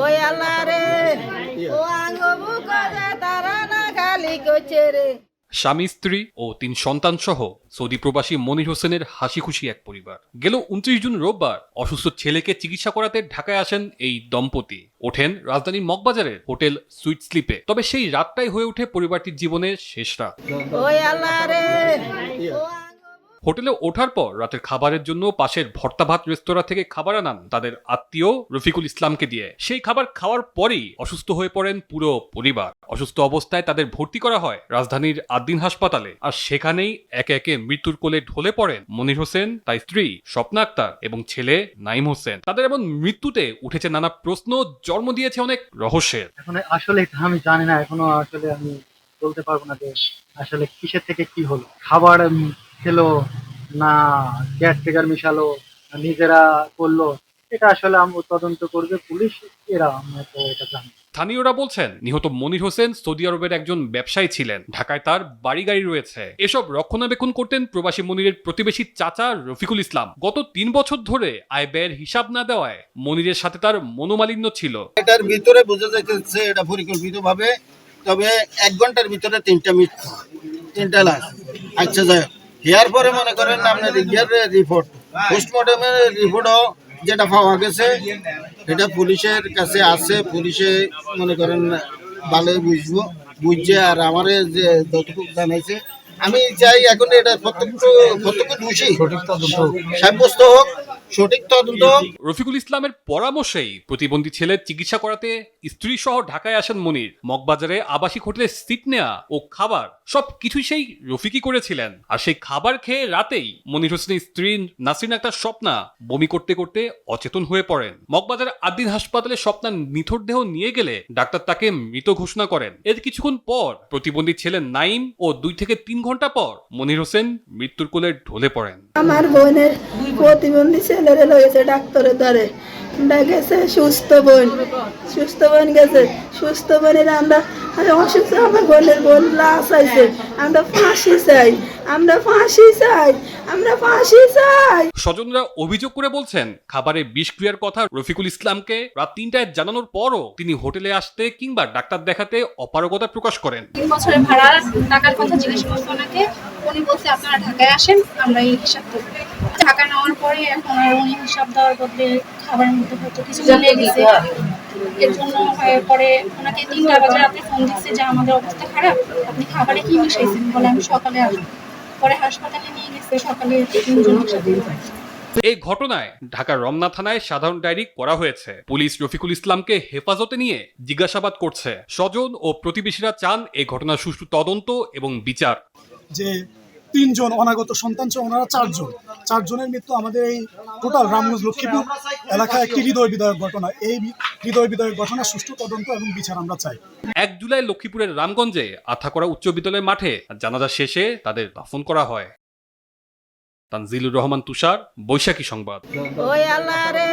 ওই আল্লাহ রে ও আঙ্গবু কাজা তারা না খালি করছে রে। স্বামী, স্ত্রী ও ৩ সন্তান সহ সৌদি প্রবাসী মনির হোসেনের হাসি খুশি এক পরিবার। গেল ২৯ জুন রোববার অসুস্থ ছেলেকে চিকিৎসা করাতে ঢাকায় আসেন এই দম্পতি। ওঠেন রাজধানীর মগবাজারের হোটেল সুইট স্লিপে। তবে সেই রাতটাই হয়ে ওঠে পরিবারটির জীবনের শেষ রাত। ওই আল্লাহ রে ও হোটেলে ওঠার পর রাতের খাবারের জন্য পাশের ভর্তা ভাত রেস্তোরাঁ থেকে খাবার আনান তাদের আত্মীয় রফিকুল ইসলামকে দিয়ে। সেই খাবার খাওয়ার পরেই অসুস্থ হয়ে পড়েন পুরো পরিবার। অসুস্থ অবস্থায় তাদের ভর্তি করা হয় রাজধানীর আদ্দিন হাসপাতালে। আর সেখানেই একে একে মৃত্যুর কোলে ঢলে পড়েন মনির হোসেন, তার স্ত্রী স্বপ্না আক্তার এবং ছেলে নাইম হোসেন। তাদের এমন মৃত্যুতে উঠেছে নানা প্রশ্ন, জন্ম দিয়েছে অনেক রহস্যের। এখন আসলে এটা আমি জানি না, এখনো আসলে আমি বলতে পারবো না যে আসলে কিসের থেকে কি হলো। খাবার খেলো না কেয়ারটেকার মিশালো না নিজেরা করলো, এটা আসলে তদন্ত করবে পুলিশ, এরা আমরা তো এটা জানি। স্থানীয়রা বলছেন নিহত মনির হোসেন সৌদি আরবের একজন ব্যবসায়ী ছিলেন। ঢাকায় তার বাড়ি গাড়ি রয়েছে। এসব রক্ষণাবেক্ষণ করতেন প্রবাসী মনিরের প্রতিবেশী চাচা রফিকুল ইসলাম। গত ৩ বছর ধরে আয় ব্যয়ের হিসাব না দেওয়ায় মনিরের সাথে তার মনোমালিন্য ছিল। এটার ভিতরে বোঝা যাচ্ছে এটা পরিকল্পিত ভাবে, তবে ১ ঘন্টার ভিতরে ৩টা মৃত্যু, ৩টা লাশ। আচ্ছা যাই হোক, হেয়ার পরে মনে করেন আপনার রিপোর্ট, পোস্টমর্টমের রিপোর্টও যেটা পাওয়া গেছে এটা পুলিশের কাছে আছে। পুলিশে মনে করেন ভালোই বুঝছে। আর আমার যে যতটুকু জানাইছে, আমি চাই এখন এটা প্রত্যক্ষ দোষী সাব্যস্ত হোক, সঠিক তদন্ত হোক। রফিকুল ইসলামের পরামর্শেই প্রতিবন্ধী ছেলের চিকিৎসা করাতে স্ত্রী সহ ঢাকায় আসেন মনির। মগবাজারে আবাসিক হোটেলে সিট নেয়া ও খাবার সবকিছুই সেই রফিকই করেছিলেন। আর সেই খাবার খেয়ে রাতেই মনির হোসেনের স্ত্রী নাসরিন আক্তার স্বপ্না বমি করতে করতে অচেতন হয়ে পড়েন। মগবাজার আদ্দিন হাসপাতালে স্বপ্নার নিথর দেহ নিয়ে গেলে ডাক্তার তাকে মৃত ঘোষণা করেন। এর কিছুক্ষণ পর প্রতিবন্ধী ছেলে নাইম ও ২ থেকে ৩ ঘন্টা পর মনির হোসেন মৃত্যুর কোলে ঢলে পড়েন। আমার বোনের প্রতিবন্ধী ছেলেরে লয়েছে ডাক্তারের দ্বারে, গেছে সুস্থ বোন গেছে। সুস্থ বোনের আমরা অসুস্থ, আমার বোনের বোন লাশ আছে। আমরা ফাঁসি চাই, আমরা ফাঁসি চাই, আমরা ফাঁসি চাই। স্বজনরা অভিযোগ করে বলছেন খাবারে বিষক্রিয়ার কথা রফিকুল ইসলামকে রাত ৩টায় জানানোর পরও তিনি হোটেলে আসতে কিংবা ডাক্তার দেখাতে অপারগতা প্রকাশ করেন। ৩ বছরের ভাড়া টাকার কথা জিজ্ঞেস করতো ওনাকে। উনি বলছে আপনারা ঢাকায় আসেন, আমরা এই হিসাব দেবো। ঢাকা নেওয়ার পরে এখন আর উনি হিসাব দেওয়ার বদলে খাবারের মধ্যে হয়তো কিছু মিলিয়ে দিচ্ছে। এর জন্য পরে ওনাকে ৩টা বাজে রাতে ফোন দিচ্ছে যে আমাদের অবস্থা খারাপ, আপনি খাবারে কি মিশাইছেন, বলে আমি সকালে আসবো। পরে হাসপাতালে নিয়ে গেছে, সকালে ৩ জন একসাথে। এই ঘটনায় ঢাকার রমনা থানায় সাধারণ ডায়েরি করা হয়েছে। পুলিশ রফিকুল ইসলামকে হেফাজতে নিয়ে জিজ্ঞাসাবাদ করছে। স্বজন ও প্রতিবেশীরা চান এই ঘটনার সুষ্ঠু তদন্ত এবং বিচার। যে ৩ জন অনাগত সন্তান ছিল, ওনারা ৪ জনের মৃত্যু আমাদের এই টোটাল রামগঞ্জ লক্ষ্মীপুর এলাকায় একটি হৃদয় বিদায়ক ঘটনা। এই হৃদয় বিদায়ক ঘটনার সুষ্ঠু তদন্ত এবং বিচার আমরা চাই। ১ জুলাই লক্ষ্মীপুরের রামগঞ্জে আথাকড়া উচ্চ বিদ্যালয়ের মাঠে জানাজা শেষে তাদের দাফন করা হয়। তানজিলুর রহমান তুষার, বৈশাখী সংবাদ। ওই আল্লাহ রে